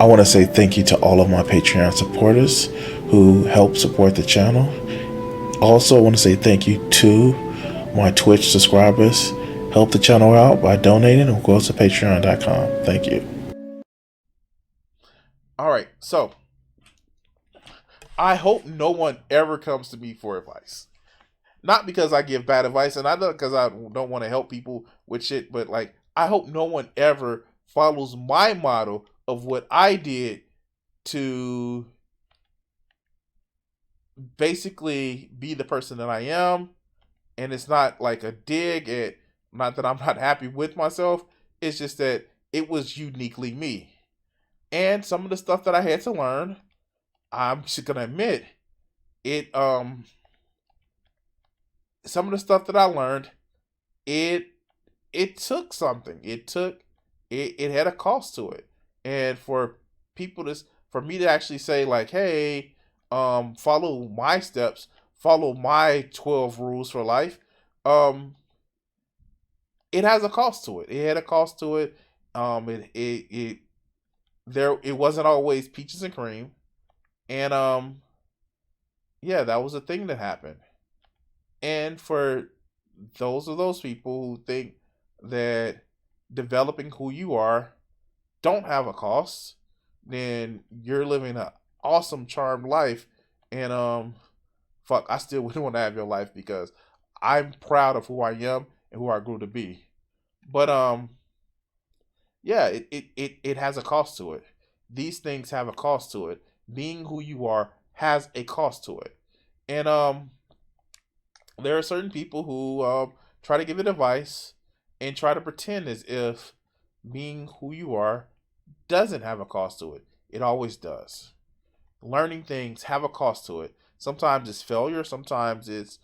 I want to say thank you to all of my Patreon supporters who help support the channel. Also, I want to say thank you to my Twitch subscribers. Help the channel out by donating or go to patreon.com. Thank you. All right, so I hope no one ever comes to me for advice. Not because I give bad advice, and I know because I don't want to help people with shit, but like, I hope no one ever follows my model of what I did to basically be the person that I am. And it's not like a dig at, not that I'm not happy with myself. It's just that it was uniquely me. And some of the stuff that I had to learn, I'm just gonna admit, some of the stuff that I learned, it took something. It had a cost to it. And for me to actually say like, hey, follow my steps, follow my 12 rules for life, it has a cost to it. It had a cost to it. It wasn't always peaches and cream. And yeah, that was a thing that happened. And for those people who think that developing who you are don't have a cost, then you're living an awesome, charmed life. And fuck, I still wouldn't want to have your life because I'm proud of who I am and who I grew to be. But yeah, it has a cost to it. These things have a cost to it. Being who you are has a cost to it. And there are certain people who try to give it advice and try to pretend as if being who you are doesn't have a cost to it. It always does. Learning things have a cost to it. Sometimes it's failure. Sometimes it's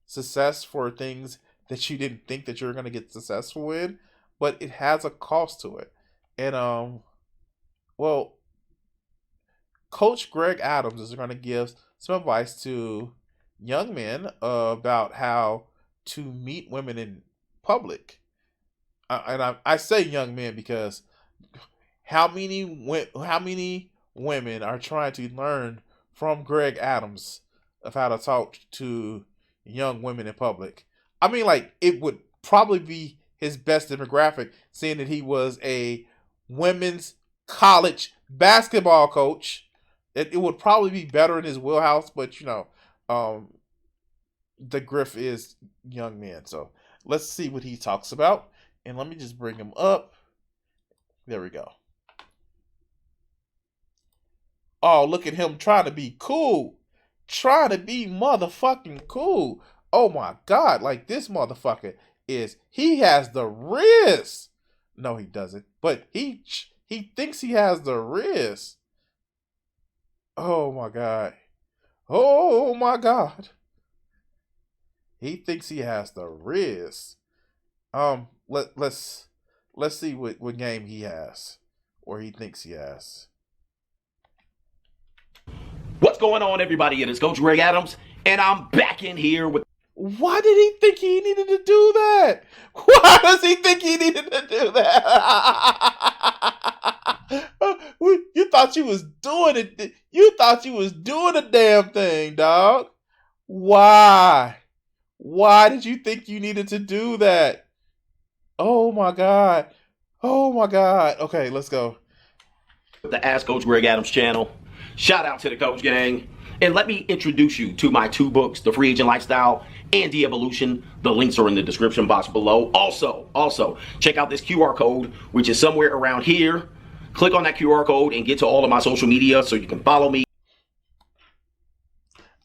success for things that you didn't think that you were going to get successful in. But it has a cost to it. And well, Coach Greg Adams is going to give some advice to young men about how to meet women in public. I say young men because how many women are trying to learn from Greg Adams of how to talk to young women in public? I mean, like, it would probably be his best demographic, seeing that he was a women's college basketball coach. It would probably be better in his wheelhouse, but you know, the griff is young men. So let's see what he talks about. And let me just bring him up. There we go. Oh, look at him trying to be cool. Trying to be motherfucking cool. Oh my God. Like, this motherfucker he has the riz. No, he doesn't. But he thinks he has the riz. Oh my God. Oh my God. He thinks he has the riz. Let's see what game he has, or he thinks he has. What's going on, everybody? It is Coach Greg Adams, and I'm back in here with... Why did he think he needed to do that? Why does he think he needed to do that? You thought you was doing it. You thought you was doing a damn thing, dog. Why? Why did you think you needed to do that? Oh my God. Oh my God. Okay, let's go. The Ask Coach Greg Adams channel. Shout out to the Coach Gang. And let me introduce you to my two books, The Free Agent Lifestyle and De-Evolution. The links are in the description box below. Also, check out this QR code, which is somewhere around here. Click on that QR code and get to all of my social media so you can follow me.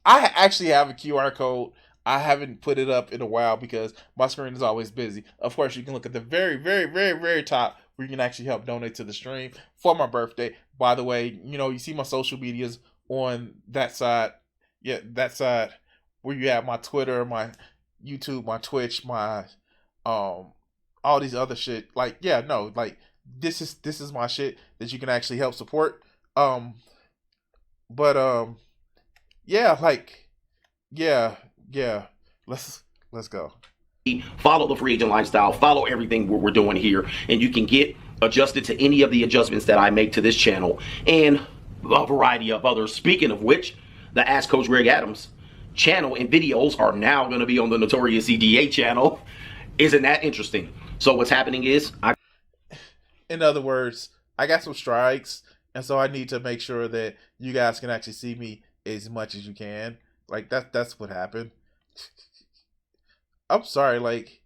I actually have a QR code. I haven't put it up in a while because my screen is always busy. Of course, you can look at the very, very, very, very top where you can actually help donate to the stream for my birthday. By the way, you know, you see my social medias on that side. Yeah, that side where you have my Twitter, my YouTube, my Twitch, my all these other shit. Like, yeah, no, like this is my shit that you can actually help support. Yeah, like, yeah. Let's go. Follow The Free Agent Lifestyle. Follow everything we're doing here, and you can get adjusted to any of the adjustments that I make to this channel and a variety of others. Speaking of which, the Ask Coach Greg Adams channel and videos are now going to be on the Notorious EDA channel. Isn't that interesting? So what's happening is, in other words, I got some strikes, and so I need to make sure that you guys can actually see me as much as you can. Like that's what happened. I'm sorry, like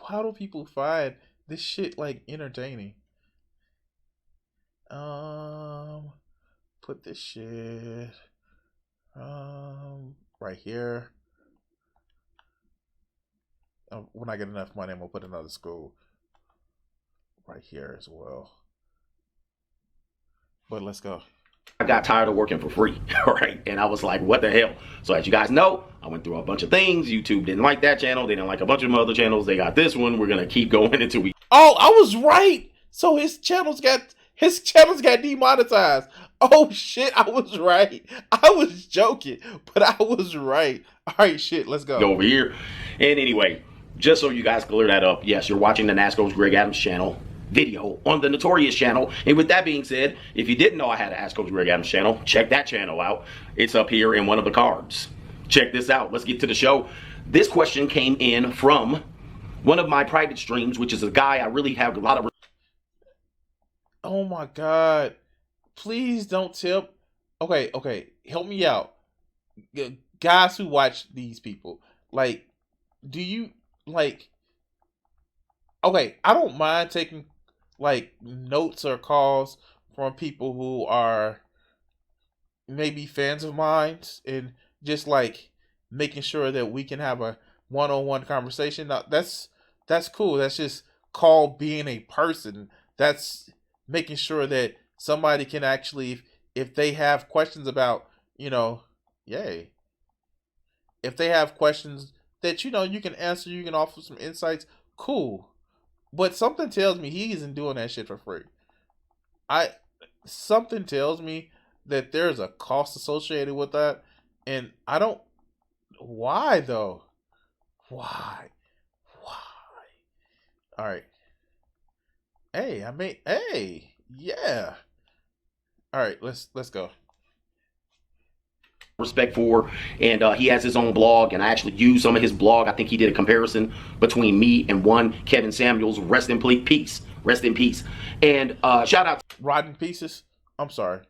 how do people find this shit like entertaining? Put this shit right here. When I get enough money, I'm gonna put another school right here as well. But let's go. I got tired of working for free, all right? And I was like, what the hell? So as you guys know, I went through a bunch of things. YouTube didn't like that channel. They didn't like a bunch of my other channels. They got this one. We're going to keep going until we... Oh, I was right. So his channels got demonetized. Oh, shit, I was right. I was joking, but I was right. All right, shit, let's go. Go over here. And anyway, just so you guys clear that up, yes, you're watching the Ask Coach Greg Adams channel video on the Notorious channel. And with that being said, if you didn't know I had an Ask Coach Greg Adams channel, check that channel out. It's up here in one of the cards. Check this out. Let's get to the show. This question came in from one of my private streams, which is a guy I really have a lot of... Oh my God. Please don't tip. Okay. Help me out. Guys who watch these people, like, do you, like... Okay, I don't mind taking like notes or calls from people who are maybe fans of mine and just like making sure that we can have a one-on-one conversation. Now, that's cool. That's just called being a person. That's making sure that somebody can actually, if they have questions about, if they have questions that, you can answer, you can offer some insights, cool. But something tells me he isn't doing that shit for free. Something tells me that there's a cost associated with that. And I don't... Why, though? Why? All right. Hey, yeah. All right, let's go. Respect for, and he has his own blog, and I actually use some of his blog. I think he did a comparison between me and one Kevin Samuels. Rest in peace. And shout out to Rotten Pieces. I'm sorry,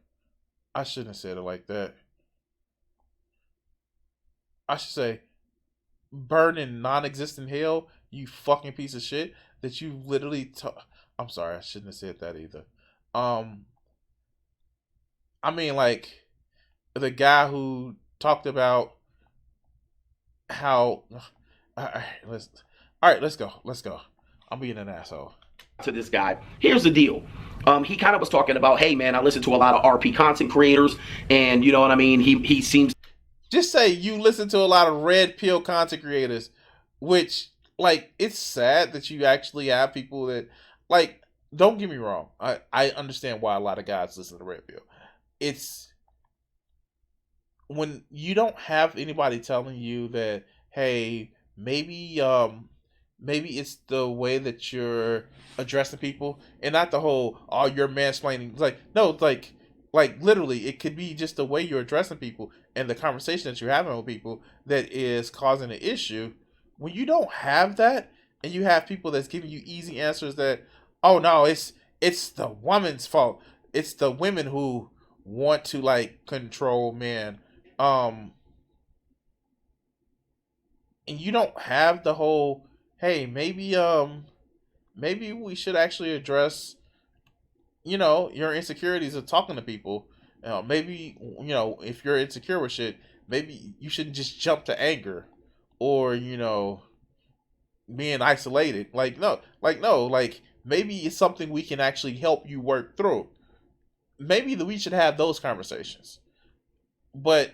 I shouldn't have said it like that. I should say burn in non-existent hell, you fucking piece of shit. That you literally I'm sorry, I shouldn't have said that either. I mean, like, the guy who talked about how... All right, let's go. I'm being an asshole. To this guy, here's the deal. He kind of was talking about, hey man, I listen to a lot of RP content creators, and you know what I mean. He seems... Just say you listen to a lot of red pill content creators, which, like, it's sad that you actually have people that, like, don't get me wrong. I understand why a lot of guys listen to red pill. It's when you don't have anybody telling you that, hey, maybe it's the way that you're addressing people, and not the whole, oh, you're mansplaining. It's like, no, it's like literally, it could be just the way you're addressing people and the conversation that you're having with people that is causing an issue. When you don't have that, and you have people that's giving you easy answers that, oh no, it's the woman's fault. It's the women who want to like control men. And you don't have the whole, hey, maybe we should actually address, your insecurities of talking to people. Maybe, if you're insecure with shit, maybe you shouldn't just jump to anger or, being isolated. No, maybe it's something we can actually help you work through. Maybe we should have those conversations. But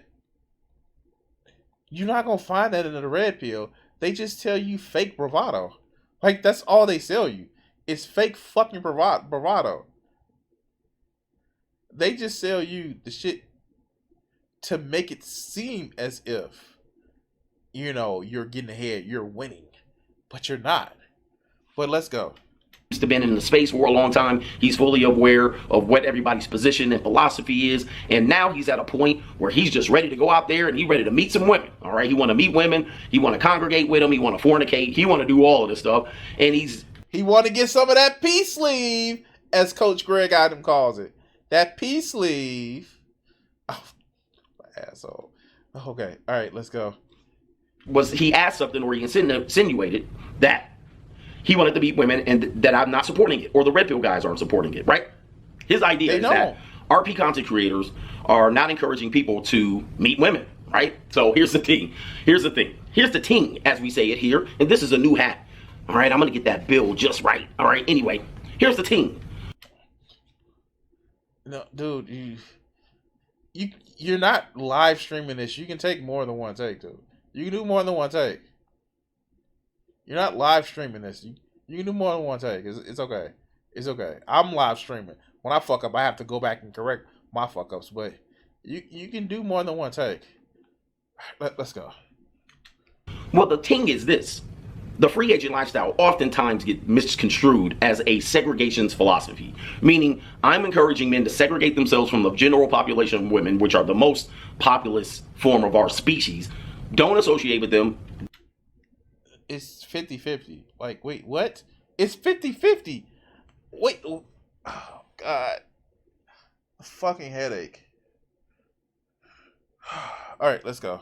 you're not going to find that in the red pill. They just tell you fake bravado. Like, that's all they sell you. It's fake fucking bravado. They just sell you the shit to make it seem as if, you're getting ahead, you're winning. But you're not. But let's go. to been in the space for a long time. He's fully aware of what everybody's position and philosophy is, and now he's at a point where he's just ready to go out there and he's ready to meet some women. All right, he want to meet women, he want to congregate with them, he want to fornicate, he want to do all of this stuff, and he want to get some of that peace sleeve, as Coach Greg Adam calls it. That peace sleeve. Oh, asshole. Okay, all right, let's go. He asked something where he insinuated that he wanted to meet women and that I'm not supporting it, or the red pill guys aren't supporting it, right? His idea is that RP content creators are not encouraging people to meet women, right? So here's the thing. Here's the ting, as we say it here, and this is a new hat. All right, I'm gonna get that bill just right. All right, anyway, here's the ting. No, dude, you're not live streaming this. You can take more than one take, dude. You can do more than one take. You're not live streaming this. You can do more than one take. It's okay. It's okay. I'm live streaming. When I fuck up, I have to go back and correct my fuck ups. But you can do more than one take. Let's go. Well, the thing is this. The free agent lifestyle oftentimes gets misconstrued as a segregationist philosophy, meaning I'm encouraging men to segregate themselves from the general population of women, which are the most populous form of our species. Don't associate with them. It's 50-50. Like, wait, what? It's 50-50. Wait, oh God. A fucking headache. All right, let's go.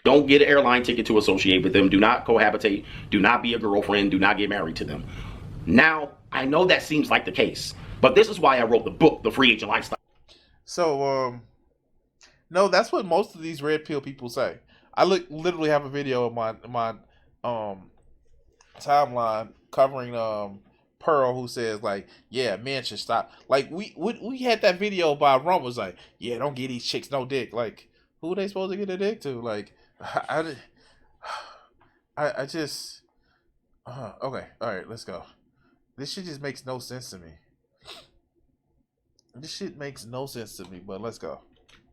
Don't get an airline ticket to associate with them. Do not cohabitate. Do not be a girlfriend. Do not get married to them. Now, I know that seems like the case, but this is why I wrote the book, The Free Agent Lifestyle. So, no, that's what most of these red pill people say. I literally have a video of my timeline covering Pearl, who says like, yeah, men should stop. Like we had that video by Rum was like, yeah, don't get these chicks no dick. Like, who are they supposed to get a dick to? Like, I just okay, all right, let's go. This shit just makes no sense to me. This shit makes no sense to me, but let's go.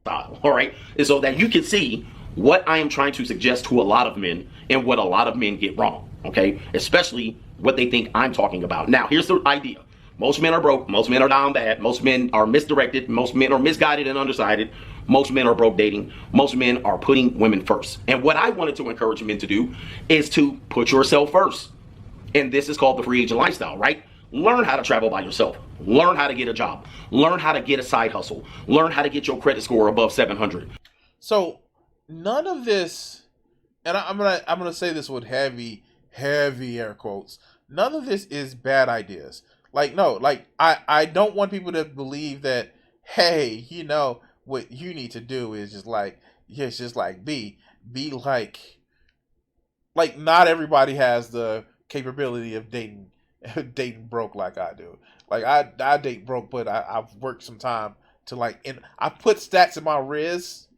All right, and so that you can see what I am trying to suggest to a lot of men and what a lot of men get wrong, okay? Especially what they think I'm talking about. Now, here's the idea. Most men are broke. Most men are down bad. Most men are misdirected. Most men are misguided and undecided. Most men are broke dating. Most men are putting women first. And what I wanted to encourage men to do is to put yourself first. And this is called the free agent lifestyle, right? Learn how to travel by yourself. Learn how to get a job. Learn how to get a side hustle. Learn how to get your credit score above 700. So none of this, and I'm gonna say this with heavy air quotes. None of this is bad ideas. Like, no, like I don't want people to believe that, hey, you know what you need to do is just like, yeah, it's just like be like not everybody has the capability of dating broke like I do. Like I date broke, but I've worked some time to like, and I put stats in my Riz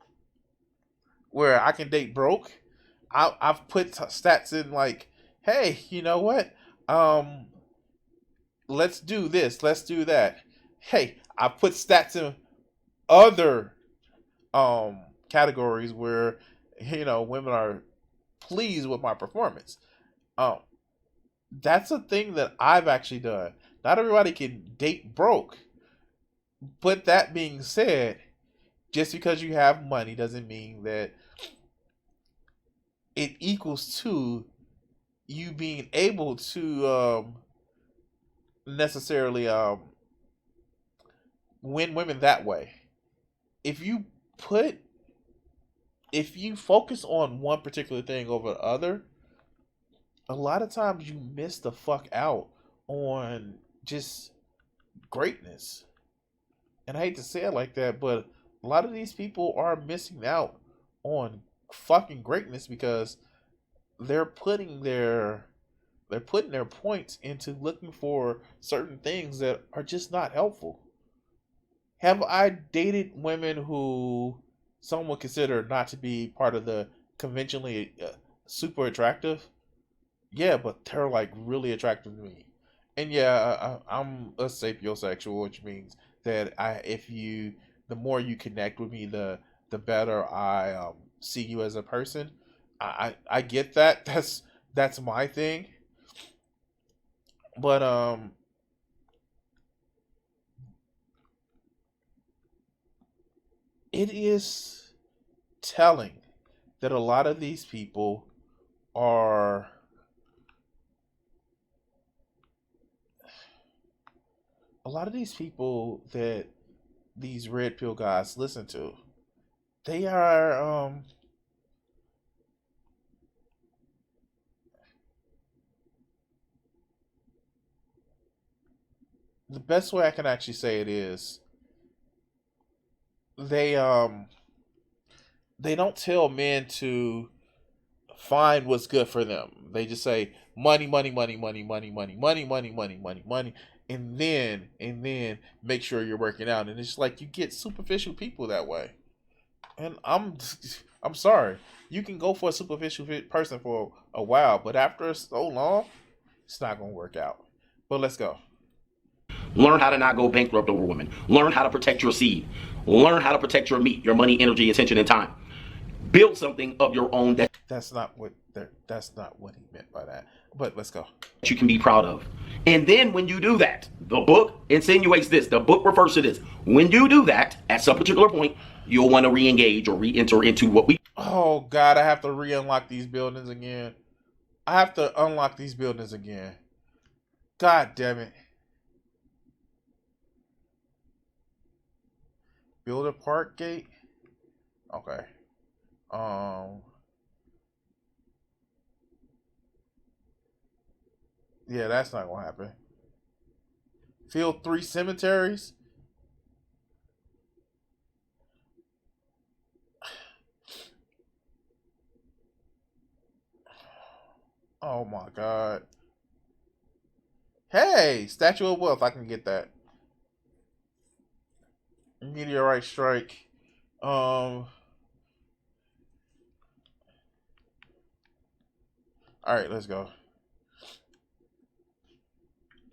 where I can date broke. I've put stats in like, hey, you know what? Let's do this. Let's do that. Hey, I put stats in other categories where, you know, women are pleased with my performance. That's a thing that I've actually done. Not everybody can date broke. But that being said, just because you have money doesn't mean that it equals to you being able to necessarily win women that way. If you focus on one particular thing over the other, a lot of times you miss the fuck out on just greatness. And I hate to say it like that, but a lot of these people are missing out on fucking greatness because they're putting their points into looking for certain things that are just not helpful. Have I dated women who some would consider not to be part of the conventionally super attractive? Yeah, but they're like really attractive to me. And yeah, I'm a sapiosexual, which means that the more you connect with me, the better I see you as a person. I get that. That's my thing. But it is telling that a lot of these people are that these red pill guys listen to, they are the best way I can actually say it is they they don't tell men to find what's good for them. They just say money, money, money, money, money, money, money, money, money, money, money, and then make sure you're working out. And it's like you get superficial people that way. And I'm sorry. You can go for a superficial person for a while, but after so long, it's not gonna work out. But let's go. Learn how to not go bankrupt over women. Learn how to protect your seed. Learn how to protect your meat, your money, energy, attention, and time. Build something of your own that That's not what he meant by that. But let's go. you can be proud of. And then when you do that, the book insinuates this. The book refers to this. When you do that, at some particular point, you'll want to re-engage or re-enter into what we... Oh God, I have to re-unlock these buildings again. I have to unlock these buildings again. God damn it. Build a park gate? Okay. Yeah, that's not gonna happen. Fill 3 cemeteries? Oh my God. Hey, Statue of Wealth, I can get that. Meteorite strike. Alright, let's go.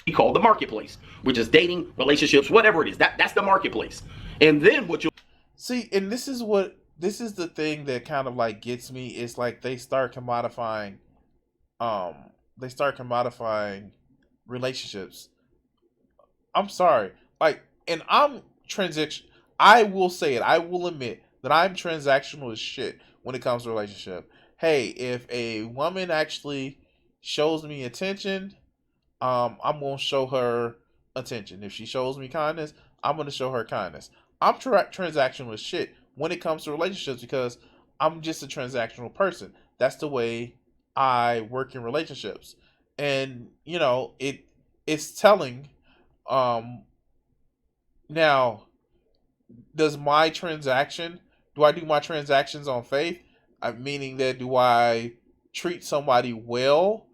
we call the marketplace, which is dating, relationships, whatever it is. That's the marketplace. And then what you'll... See, and this is the thing that kind of like gets me is like they start commodifying relationships. I'm sorry. Like, and I'm transaction I will say it. I will admit that I'm transactional as shit when it comes to relationship. Hey, if a woman actually shows me attention, I'm gonna show her attention. If she shows me kindness, I'm gonna show her kindness. I'm transactional as shit when it comes to relationships because I'm just a transactional person. That's the way I work in relationships, and it's telling. Now, does my transaction? Do I do my transactions on faith? Meaning that do I treat somebody well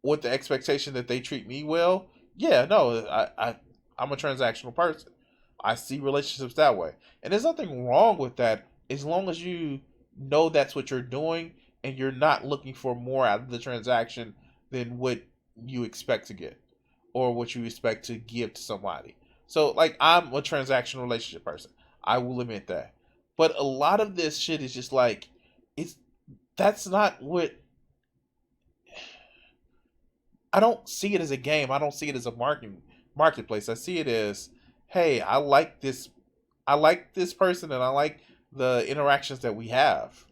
with the expectation that they treat me well? Yeah, no, I'm a transactional person. I see relationships that way. And there's nothing wrong with that as long as you know that's what you're doing and you're not looking for more out of the transaction than what you expect to get or what you expect to give to somebody. So, like, I'm a transactional relationship person. I will admit that. But a lot of this shit is just like, it's that's not what I don't see it as a game. I don't see it as a marketplace. I see it as, hey, I like this person and I like the interactions that we have.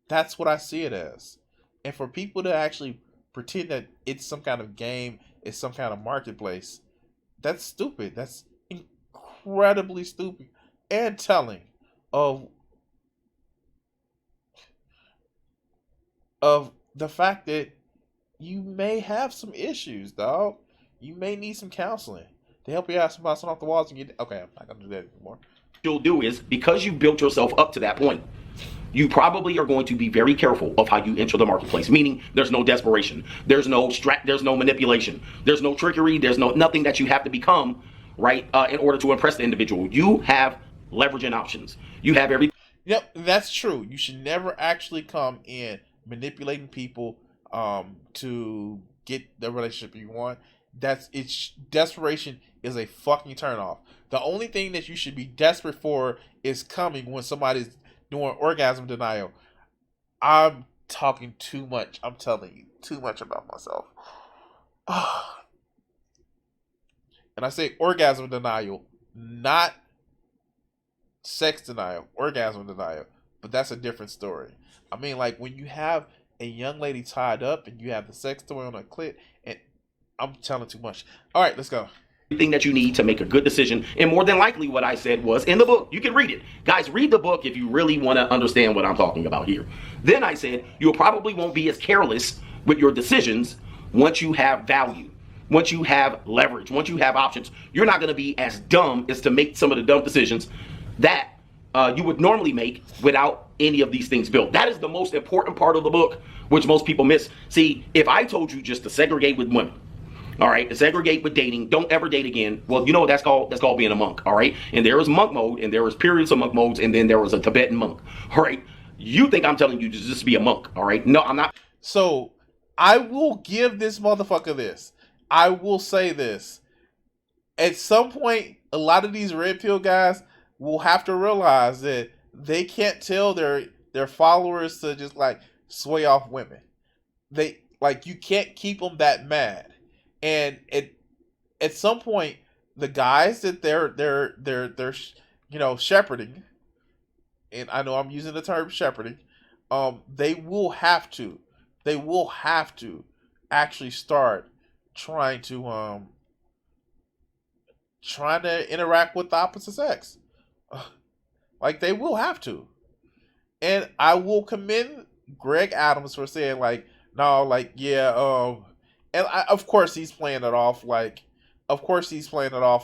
That's what I see it as. And for people to actually pretend that it's some kind of game, it's some kind of marketplace, that's stupid. That's incredibly stupid and telling of the fact that you may have some issues, dog. You may need some counseling to help you out some bouncing off the walls and get. Okay, I'm not gonna do that anymore. You'll do is because you built yourself up to that point, you probably are going to be very careful of how you enter the marketplace. Meaning, there's no desperation, there's no there's no manipulation, there's no trickery, there's nothing that you have to become right in order to impress the individual. You have leverage and options. You have every. Yep, that's true. You should never actually come in manipulating people to get the relationship you want. Desperation is a fucking turnoff. The only thing that you should be desperate for is coming when somebody's doing orgasm denial. I'm talking too much. I'm telling you too much about myself. And I say orgasm denial, not sex denial, orgasm denial, but that's a different story. I mean, like when you have a young lady tied up and you have the sex toy on her clit, and I'm telling too much. All right, let's go. Everything that you need to make a good decision. And more than likely what I said was in the book. You can read it. Guys, read the book if you really want to understand what I'm talking about here. Then I said you probably won't be as careless with your decisions once you have value, once you have leverage, once you have options. You're not going to be as dumb as to make some of the dumb decisions that you would normally make without any of these things built. That is the most important part of the book, which most people miss. See, if I told you just to segregate with women, all right, to segregate with dating, don't ever date again. Well, you know what that's called being a monk, all right? And there is monk mode, and there is periods of monk modes, and then there was a Tibetan monk, all right? You think I'm telling you to just be a monk, all right? No, I'm not. So I will give this motherfucker this. I will say this. At some point, a lot of these red pill guys will have to realize that they can't tell their followers to just like sway off women. You can't keep them that mad. And at some point, the guys that they're shepherding, and I know I'm using the term shepherding, they will have to actually start trying to interact with the opposite sex. Like they will have to. And I will commend Greg Adams for saying like, no, like, yeah, and of course he's playing it off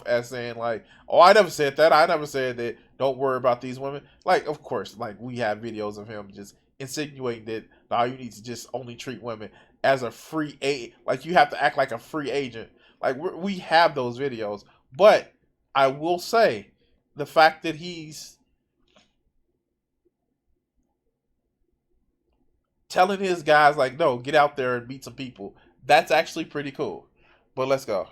as saying like, oh, I never said that. I never said that. Don't worry about these women. Like, of course, like we have videos of him just insinuating that now you need to just only treat women as a free agent. Like you have to act like a free agent. Like we have those videos. But I will say the fact that he's telling his guys like, no, get out there and meet some people. That's actually pretty cool. But let's go.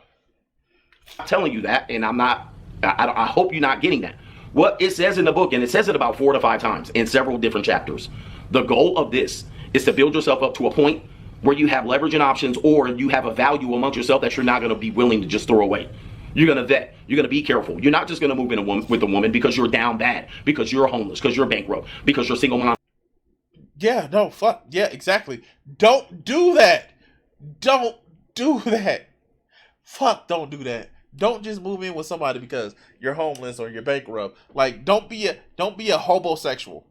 I'm telling you that, and I hope you're not getting that. What it says in the book, and it says it about 4 to 5 times in several different chapters. The goal of this is to build yourself up to a point where you have leverage and options, or you have a value amongst yourself that you're not going to be willing to just throw away. You're going to vet. You're going to be careful. You're not just going to move in with a woman because you're down bad, because you're homeless, because you're bankrupt, because you're single mom. Yeah, no, fuck. Yeah, exactly. Don't do that. Don't do that. Fuck, don't do that. Don't just move in with somebody because you're homeless or you're bankrupt. Like, don't be a homosexual.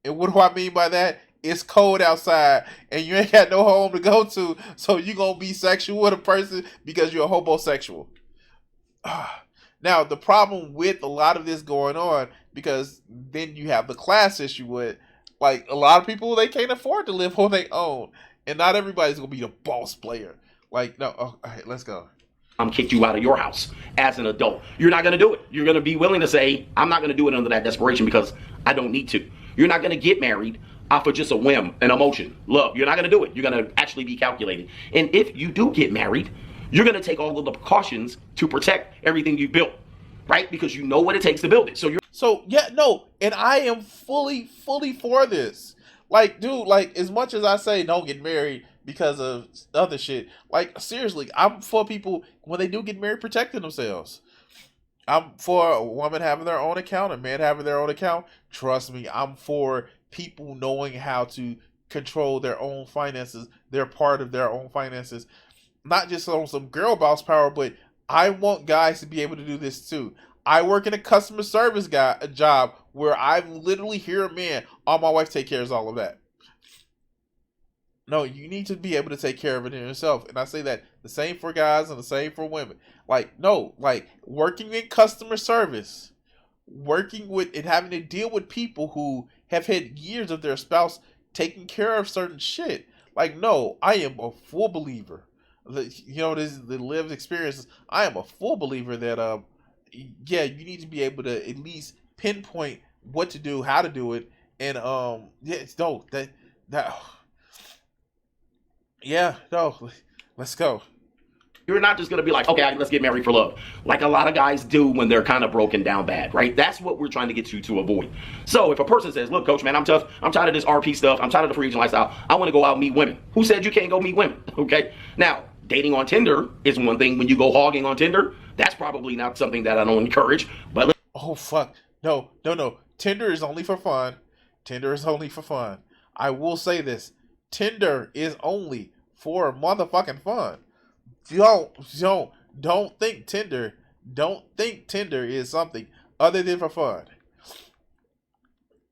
And what do I mean by that? It's cold outside and you ain't got no home to go to, so you gonna be sexual with a person because you're a homosexual. Now, the problem with a lot of this going on, because then you have the class issue with, like, a lot of people, they can't afford to live on their own. And not everybody's going to be the boss player. Like, no, all right, let's go. I'm kicked you out of your house as an adult. You're not going to do it. You're going to be willing to say, I'm not going to do it under that desperation because I don't need to. You're not going to get married off of just a whim, an emotion, love. You're not going to do it. You're going to actually be calculated. And if you do get married, you're going to take all of the precautions to protect everything you built, right? Because you know what it takes to build it. So yeah, no, and I am fully for this. Like, dude, like, as much as I say don't get married because of other shit, like, seriously, I'm for people, when they do get married, protecting themselves. I'm for a woman having their own account, a man having their own account. Trust me, I'm for people knowing how to control their own finances. They're part of their own finances. Not just on some girl boss power, but I want guys to be able to do this too. I work in a customer service job where I literally hear a man, oh, my wife take care of all of that. No, you need to be able to take care of it in yourself. And I say that the same for guys and the same for women. Like, no, like, working in customer service, working with and having to deal with people who have had years of their spouse taking care of certain shit. Like, no, I am a full believer. This the lived experiences. I am a full believer that yeah, you need to be able to at least pinpoint what to do, how to do it, and yeah, no, yeah, no, let's go. You're not just going to be like, okay, let's get married for love, like a lot of guys do when they're kind of broken down bad, right? That's what we're trying to get you to avoid. So if a person says, look, coach, man, I'm tough. I'm tired of this RP stuff. I'm tired of the free agent lifestyle. I want to go out and meet women. Who said you can't go meet women? Okay. Now, dating on Tinder is one thing. When you go hogging on Tinder, that's probably not something that I don't encourage. But oh, fuck. No. Tinder is only for fun. Tinder is only for fun. I will say this. Tinder is only for motherfucking fun. Don't think Tinder. Don't think Tinder is something other than for fun.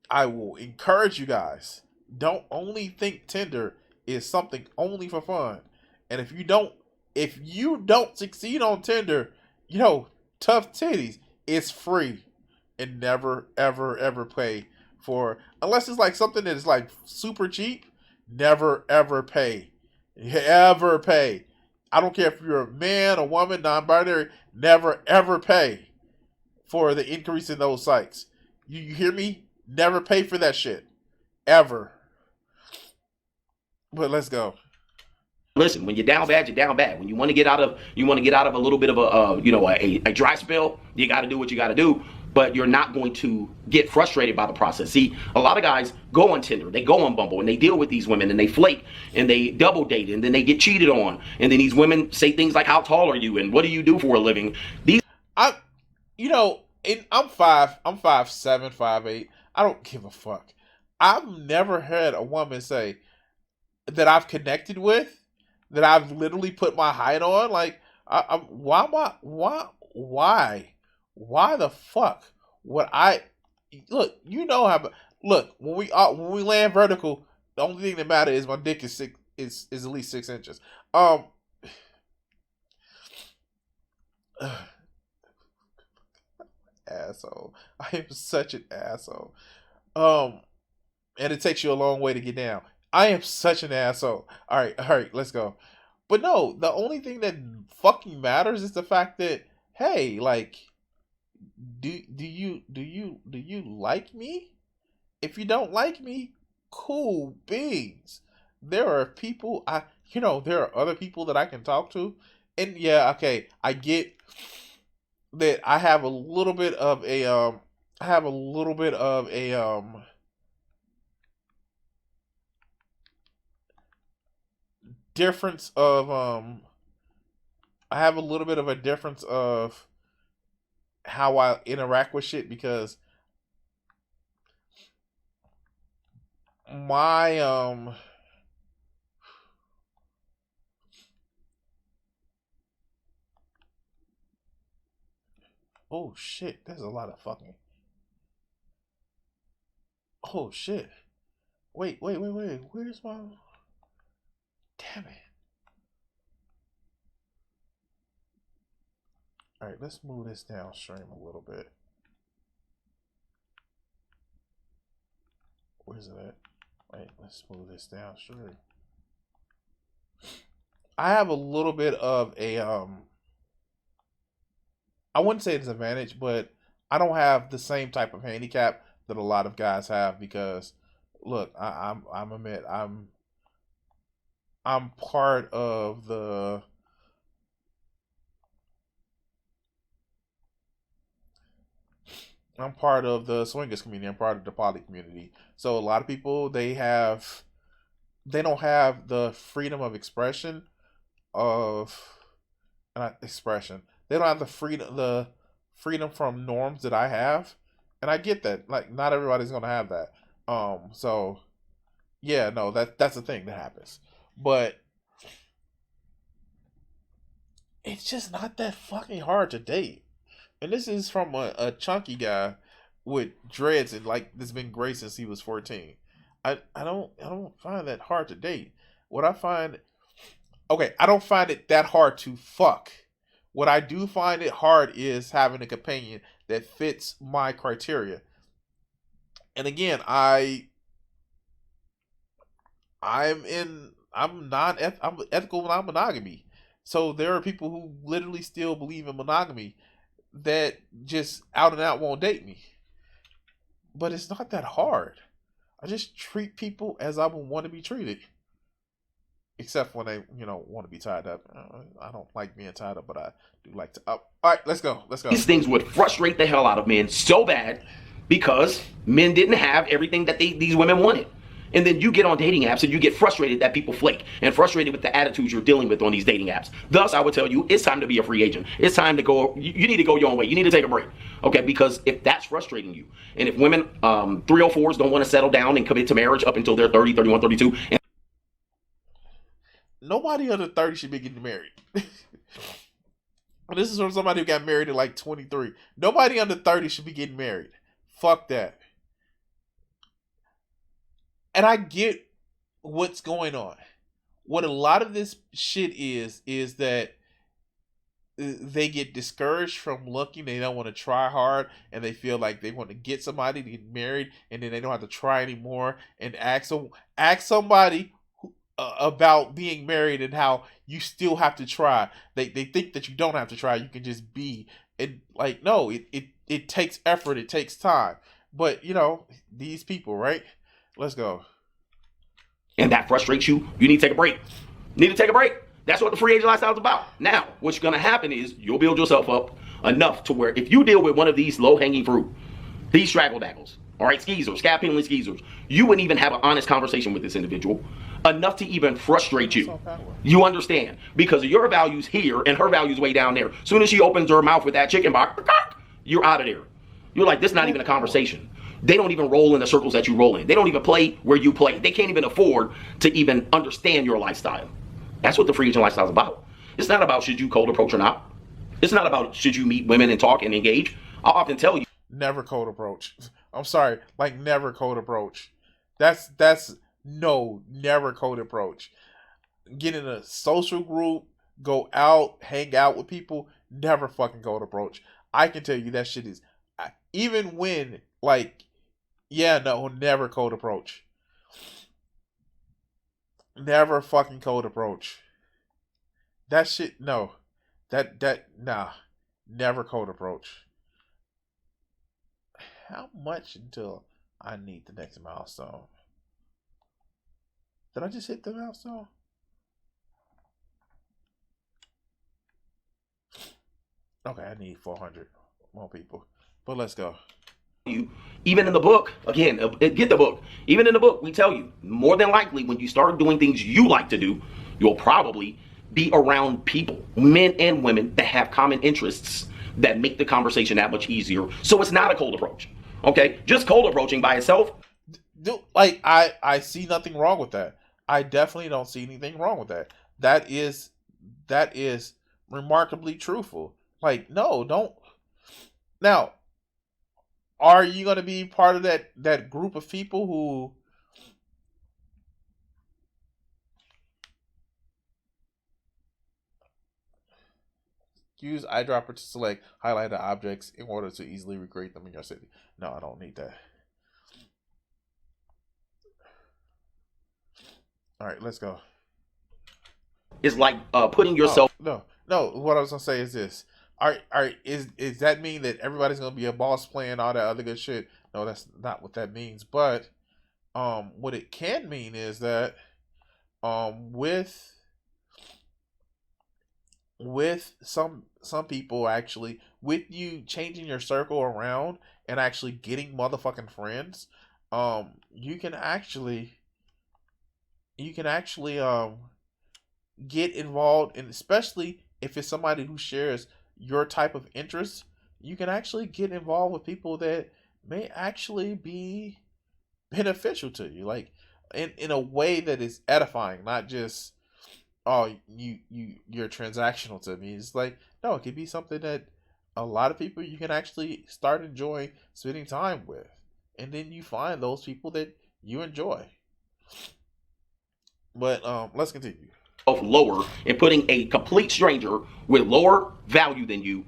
I will encourage you guys. Don't only think Tinder is something only for fun. And if you don't succeed on Tinder, tough titties, it's free. And never ever ever pay for, unless it's like something that is like super cheap, never ever pay. Ever pay. I don't care if you're a man, a woman, non-binary, never ever pay for the increase in those sites. You hear me? Never pay for that shit. Ever. But let's go. Listen, when you're down bad, you're down bad. When you want to get out of a little bit of a dry spell, you got to do what you got to do. But you're not going to get frustrated by the process. See, a lot of guys go on Tinder, they go on Bumble, and they deal with these women, and they flake, and they double date, and then they get cheated on, and then these women say things like, "How tall are you?" and "What do you do for a living?" I'm 5'7", 5'8". I don't give a fuck. I've never heard a woman say that I've connected with, that I've literally put my height on. Like, why the fuck would I look? Look, when we land vertical, the only thing that matters is my dick is at least 6 inches. Asshole. I am such an asshole. And it takes you a long way to get down. I am such an asshole. All right, let's go. But no, the only thing that fucking matters is the fact that, hey, like, do you like me? If you don't like me, cool beans. There are people there are other people that I can talk to. And yeah, okay, I get that I have a little bit of a difference of I have a little bit of a difference of how I interact with shit, because my oh shit, there's a lot of fucking, oh shit, wait, where's my, damn it. All right, let's move this downstream a little bit. Where's it at? Wait, let's move this downstream. I have a little bit of a I wouldn't say it's an advantage, but I don't have the same type of handicap that a lot of guys have, because look, I'm part of the swingers community. I'm part of the poly community. So a lot of people, they don't have the freedom of expression of not expression. They don't have the freedom from norms that I have. And I get that. Like, not everybody's gonna have that. So yeah, no, that's the thing that happens. But it's just not that fucking hard to date. And this is from a chunky guy with dreads and like that's been gray since he was 14. I don't find that hard to date. What I find, okay, I don't find it that hard to fuck. What I do find it hard is having a companion that fits my criteria. And again, I'm ethical non-monogamy. So there are people who literally still believe in monogamy that just out and out won't date me. But it's not that hard. I just treat people as I would want to be treated. Except when they, want to be tied up. I don't like being tied up, but I do like to. All right, let's go. These things would frustrate the hell out of men so bad because men didn't have everything that these women wanted. And then you get on dating apps and you get frustrated that people flake and frustrated with the attitudes you're dealing with on these dating apps. Thus, I would tell you, it's time to be a free agent. It's time to go. You need to go your own way. You need to take a break. Okay, because if that's frustrating you, and if women 304s don't want to settle down and commit to marriage up until they're 30, 31, 32, and nobody under 30 should be getting married. This is from somebody who got married at like 23. Nobody under 30 should be getting married. Fuck that. And I get what's going on. What a lot of this shit is that they get discouraged from looking. They don't want to try hard, and they feel like they want to get somebody to get married, and then they don't have to try anymore. And ask somebody about being married and how you still have to try. They think that you don't have to try. You can just be. And like, no, it takes effort. It takes time. But you know, these people, right? Let's go. and that frustrates you, you need to take a break. You need to take a break. That's what the free agent lifestyle is about. Now, what's going to happen is you'll build yourself up enough to where if you deal with one of these low-hanging fruit, these straggle daggles, all right, skeezers, scab penalty skeezers, you wouldn't even have an honest conversation with this individual enough to even frustrate you. You understand? Because of your values here and her values way down there. As soon as she opens her mouth with that chicken box, you're out of there. You're like, this is not even a conversation. They don't even roll in the circles that you roll in. They don't even play where you play. They can't even afford to even understand your lifestyle. That's what the free agent lifestyle is about. It's not about should you cold approach or not. It's not about should you meet women and talk and engage. I'll often tell you. Never cold approach. I'm sorry, like never cold approach. Never cold approach. Get in a social group, go out, hang out with people, never fucking cold approach. I can tell you that shit is, even when, like, yeah, no, never cold approach. Never fucking cold approach. That shit, no. Nah. Never cold approach. How much until I need the next milestone? Did I just hit the milestone? Okay, I need 400 more people. But let's go. You, even in the book, again, get the book. Even in the book, we tell you, more than likely, when you start doing things you like to do, you'll probably be around people, men and women, that have common interests that make the conversation that much easier. So it's not a cold approach. Okay? Just cold approaching by itself. Dude, like, I see nothing wrong with that. I definitely don't see anything wrong with that. That is remarkably truthful. Like, no, don't. Now, are you going to be part of that group of people who use eyedropper to select highlighted objects in order to easily recreate them in your city? No, I don't need that. All right, let's go. It's like putting yourself. No. What I was gonna say is this. All right. Is that mean that everybody's gonna be a boss playing all that other good shit? No, that's not what that means. But what it can mean is that with some people, actually, with you changing your circle around and actually getting motherfucking friends, you can actually get involved, and especially if it's somebody who shares your type of interests, you can actually get involved with people that may actually be beneficial to you, like in a way that is edifying, not just, oh, you're transactional to me. It's like, no, it could be something that a lot of people you can actually start enjoying spending time with, and then you find those people that you enjoy. But let's continue. Lower and putting a complete stranger with lower value than you,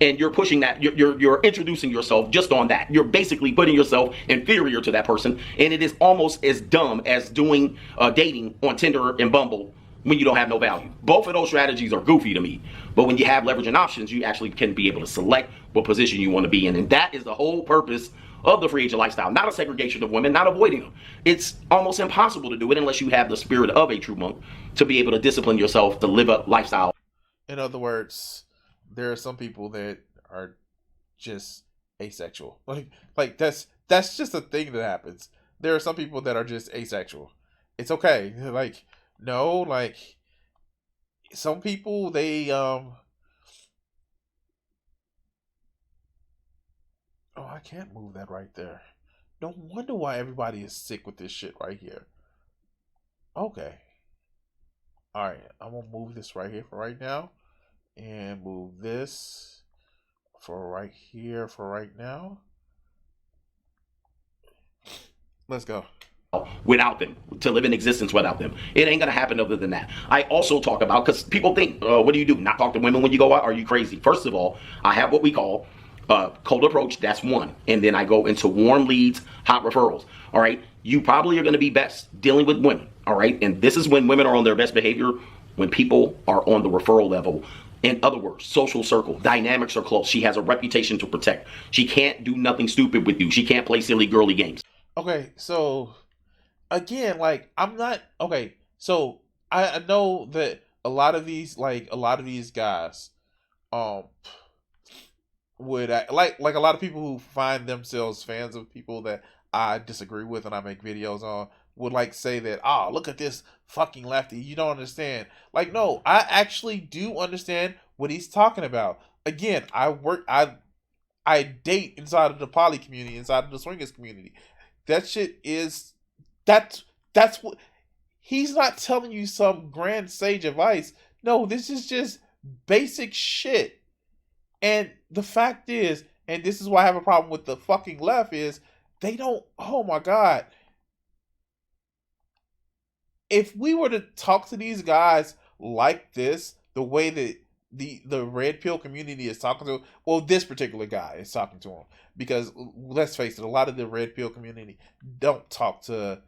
and you're pushing that, you're introducing yourself just on that. You're basically putting yourself inferior to that person, and it is almost as dumb as doing dating on Tinder and Bumble when you don't have no value. Both of those strategies are goofy to me, but when you have leverage and options, you actually can be able to select what position you want to be in, and that is the whole purpose of the free agent lifestyle. Not a segregation of women, not avoiding them. It's almost impossible to do it unless you have the spirit of a true monk to be able to discipline yourself to live a lifestyle. In other words, there are some people that are just asexual. Like that's just a thing that happens. There are some people that are just asexual. It's okay. Like, no, like, some people, they can't move that right there. No wonder why everybody is sick with this shit right here. Okay. Alright, I'm gonna move this right here for right now. And move this for right here for right now. Let's go. Without them, to live in existence without them. It ain't gonna happen other than that. I also talk about, because people think, what do you do? Not talk to women when you go out? Are you crazy? First of all, I have what we call cold approach. That's one. And then I go into warm leads, hot referrals. All right. You probably are going to be best dealing with women. All right. And this is when women are on their best behavior, when people are on the referral level. In other words, social circle, dynamics are close. She has a reputation to protect. She can't do nothing stupid with you. She can't play silly girly games. Okay, so again, like I'm not okay. So I know that a lot of these guys, um, would like a lot of people who find themselves fans of people that I disagree with and I make videos on would like say that, oh, look at this fucking lefty, you don't understand. Like, no, I actually do understand what he's talking about. Again, I date inside of the poly community, inside of the swingers community. That shit is that's what he's not telling you some grand sage advice. No, this is just basic shit. And the fact is, and this is why I have a problem with the fucking left, is they don't, oh my God. If we were to talk to these guys like this, the way that the red pill community is talking to, well, this particular guy is talking to him, because let's face it, a lot of the red pill community don't talk to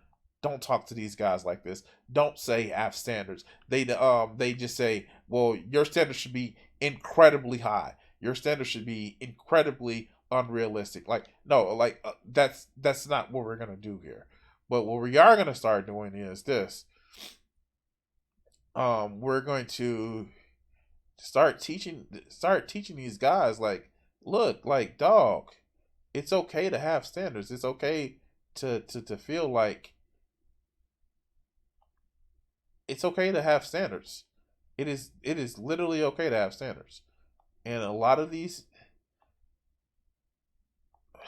these guys like this. Don't say have standards. They just say, well, your standards should be incredibly high. Your standards should be incredibly unrealistic. Like, no, like that's not what we're gonna do here. But what we are gonna start doing is this. We're going to start teaching these guys, like, look, like, dog, it's okay to have standards. It's okay to feel like it's okay to have standards. It is literally okay to have standards. And a lot of these, I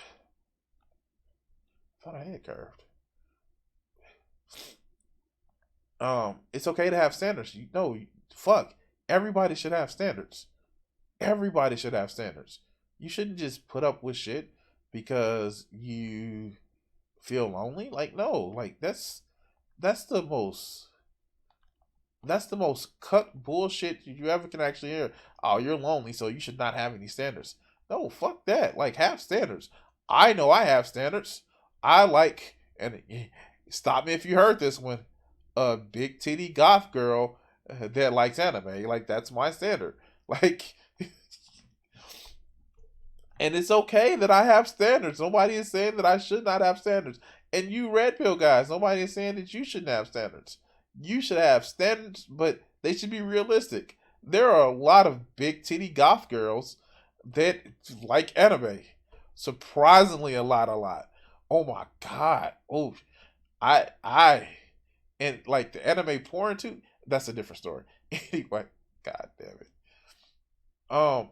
thought I had curved. It's okay to have standards. You know, fuck. Everybody should have standards. Everybody should have standards. You shouldn't just put up with shit because you feel lonely. Like, no, like that's the most cut bullshit you ever can actually hear. Oh, you're lonely, so you should not have any standards. No, fuck that. Like, have standards. I know I have standards. I like, and stop me if you heard this one, a big titty goth girl that likes anime. Like, that's my standard. Like, and it's okay that I have standards. Nobody is saying that I should not have standards. And you red pill guys, nobody is saying that you shouldn't have standards. You should have standards, but they should be realistic. There are a lot of big titty goth girls that like anime. Surprisingly, a lot. Oh my God. Oh, I, and like the anime porn too. That's a different story. Anyway, God damn it. Um,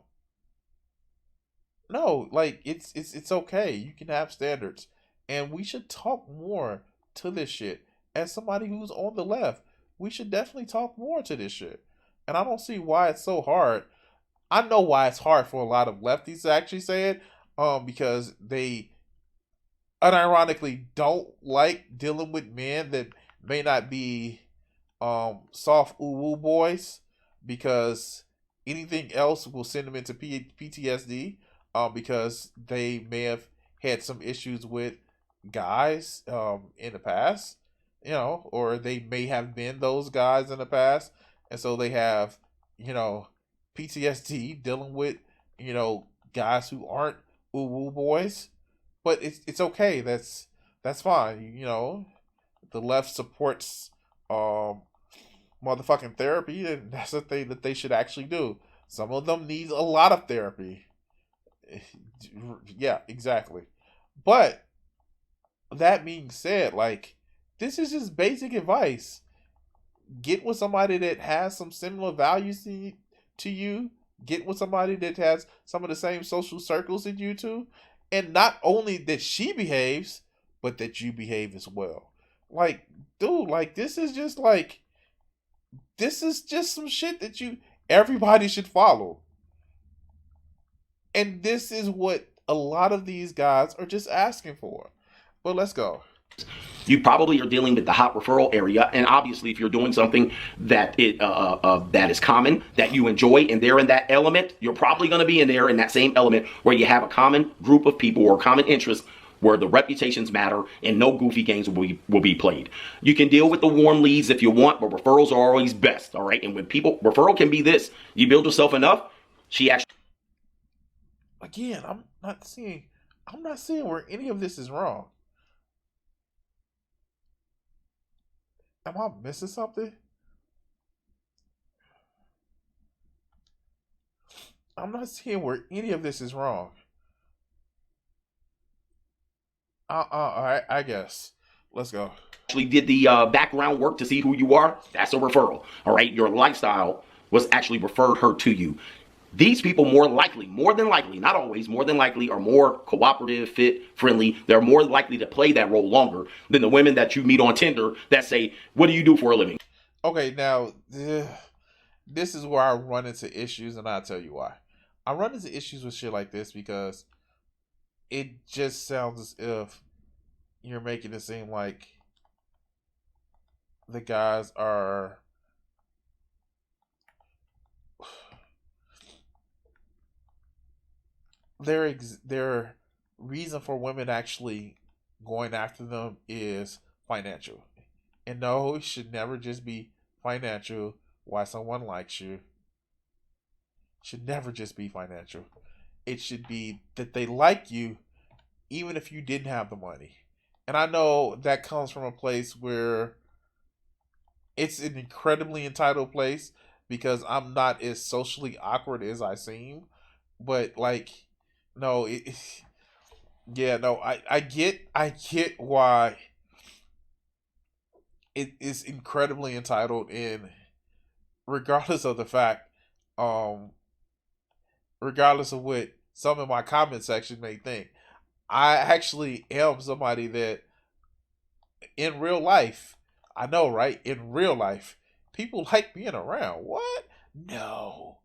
no, like it's okay. You can have standards, and we should talk more to this shit. As somebody who's on the left, we should definitely talk more to this shit. And I don't see why it's so hard. I know why it's hard for a lot of lefties to actually say it, because they unironically don't like dealing with men that may not be soft woo boys, because anything else will send them into PTSD, because they may have had some issues with guys in the past, you know, or they may have been those guys in the past, and so they have, you know, PTSD dealing with, you know, guys who aren't woo boys. But it's okay. That's fine. You know, the left supports motherfucking therapy, and that's the thing that they should actually do. Some of them need a lot of therapy. Yeah, exactly. But that being said, like, this is just basic advice. Get with somebody that has some similar values to you. Get with somebody that has some of the same social circles that you do, And not only that she behaves, but that you behave as well. Like, dude, like this is just some shit that everybody should follow. And this is what a lot of these guys are just asking for. But let's go. You probably are dealing with the hot referral area, and obviously, if you're doing something that that is common, that you enjoy, and they're in that element, you're probably going to be in there in that same element where you have a common group of people or common interests, where the reputations matter and no goofy games will be played. You can deal with the warm leads if you want, but referrals are always best. All right, and when referral can be this, you build yourself enough. She actually. Again, I'm not seeing where any of this is wrong. Am I missing something? I'm not seeing where any of this is wrong. All right, I guess. Let's go. Actually did the background work to see who you are. That's a referral. All right, your lifestyle was actually referred her to you. These people more than likely, not always, more than likely are more cooperative, fit, friendly. They're more likely to play that role longer than the women that you meet on Tinder that say, what do you do for a living? Okay, now, this is where I run into issues, and I'll tell you why. I run into issues with shit like this because it just sounds as if you're making it seem like the guys are their reason for women actually going after them is financial. And no, it should never just be financial why someone likes you. It should never just be financial. It should be that they like you even if you didn't have the money. And I know that comes from a place where it's an incredibly entitled place because I'm not as socially awkward as I seem. But like, no, yeah, no, I get why it is incredibly entitled, and regardless of the fact, um, regardless of what some in my comment section may think, I actually am somebody that in real life, I know, right? In real life, people like being around. What? No.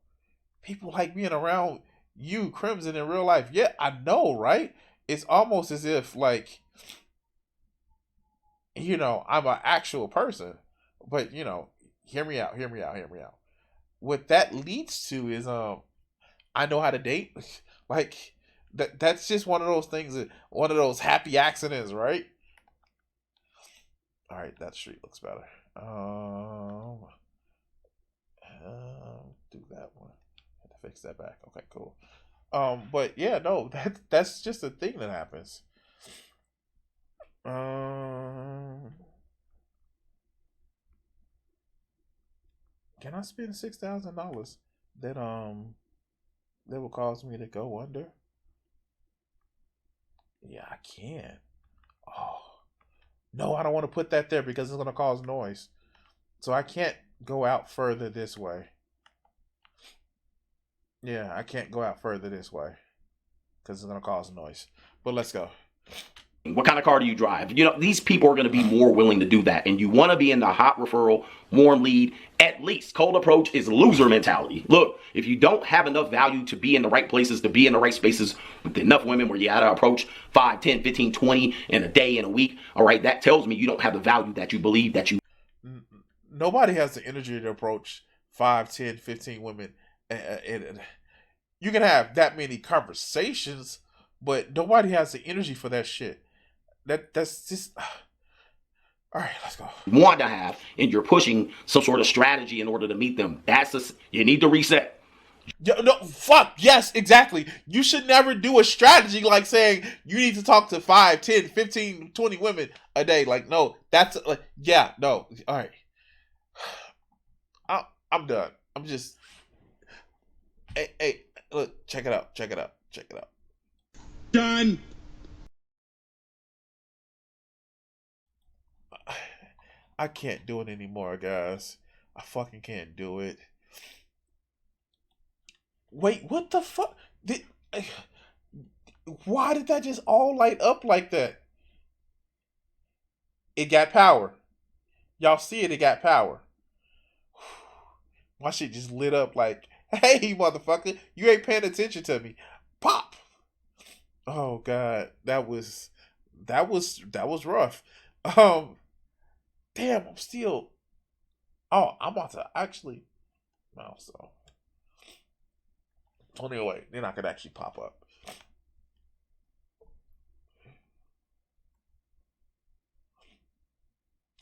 People like being around you, Crimson, in real life. Yeah, I know, right? It's almost as if, like, I'm an actual person. But, hear me out, hear me out, hear me out. What that leads to is, I know how to date. Like, that's just one of those things, one of those happy accidents, right? All right, that street looks better. Do that one. Had to fix that back. Okay, cool. But yeah, no, that's just a thing that happens. Can I spend $6,000 that will cause me to go under? Yeah, I can. Oh no, I don't want to put that there because it's gonna cause noise. So I can't go out further this way. Yeah, I can't go out further this way because it's gonna cause noise. But let's go. What kind of car do you drive? These people are going to be more willing to do that. And you want to be in the hot referral, warm lead, at least. Cold approach is loser mentality. Look, if you don't have enough value to be in the right places, to be in the right spaces with enough women where you got to approach 5, 10, 15, 20 in a day, in a week, all right, that tells me you don't have the value that you believe that you. Nobody has the energy to approach 5, 10, 15 women. And you can have that many conversations, but nobody has the energy for that shit. That's just all right. Let's go. Want to have, and you're pushing some sort of strategy in order to meet them. You need to reset. No, fuck. Yes, exactly. You should never do a strategy like saying you need to talk to 5, 10, 15, 20 women a day. Like, no, that's like, yeah, no. All right. I'm done. I'm just. Hey, look, check it out. Done. I can't do it anymore, guys. I fucking can't do it. Wait, what the fuck? Why did that just all light up like that? It got power. Y'all see it? It got power. My shit just lit up like, hey, motherfucker, you ain't paying attention to me. Pop. Oh God, that was rough. Um, damn, I'm still. Oh, I'm about to actually. No, so. Anyway, then I could actually pop up.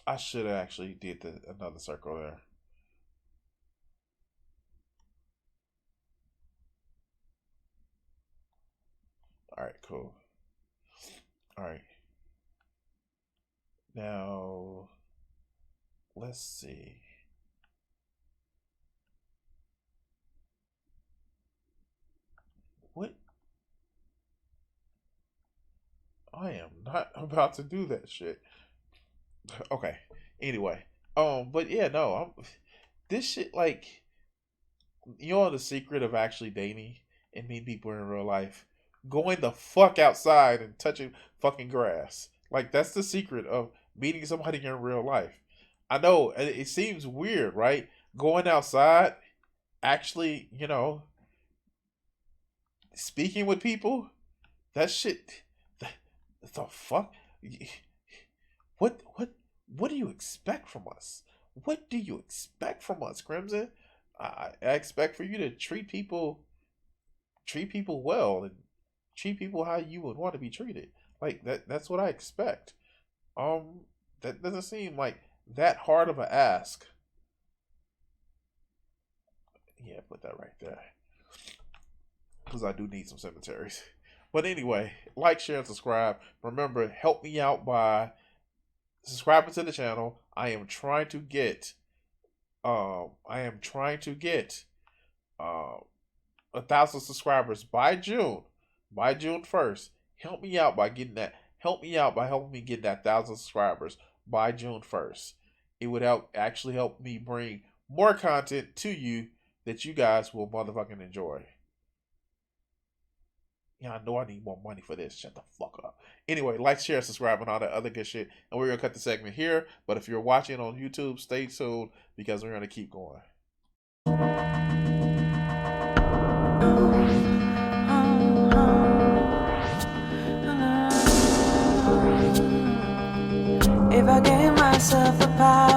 I should have actually did another circle there. All right, cool. All right. Now, let's see. What? I am not about to do that shit. Okay. Anyway, but yeah, no, this shit like, you know the secret of actually dating and meeting people in real life? Going the fuck outside and touching fucking grass. Like that's the secret of meeting somebody in real life. I know it seems weird, right? Going outside, actually, speaking with people, that shit. The fuck? What do you expect from us? What do you expect from us, Crimson? I expect for you to treat people well and treat people how you would want to be treated. Like that's what I expect. That doesn't seem like that hard of a ask. Yeah, put that right there. Because I do need some cemeteries. But anyway, like, share, and subscribe. Remember, help me out by subscribing to the channel. I am trying to get uh 1,000 subscribers by June. By June 1st. Help me out by getting that. Help me out by helping me get that 1,000 subscribers by June 1st. It would actually help me bring more content to you that you guys will motherfucking enjoy. Yeah, I know I need more money for this. Shut the fuck up. Anyway, like, share, subscribe, and all that other good shit. And we're going to cut the segment here. But if you're watching on YouTube, stay tuned because we're going to keep going. If I gave myself the power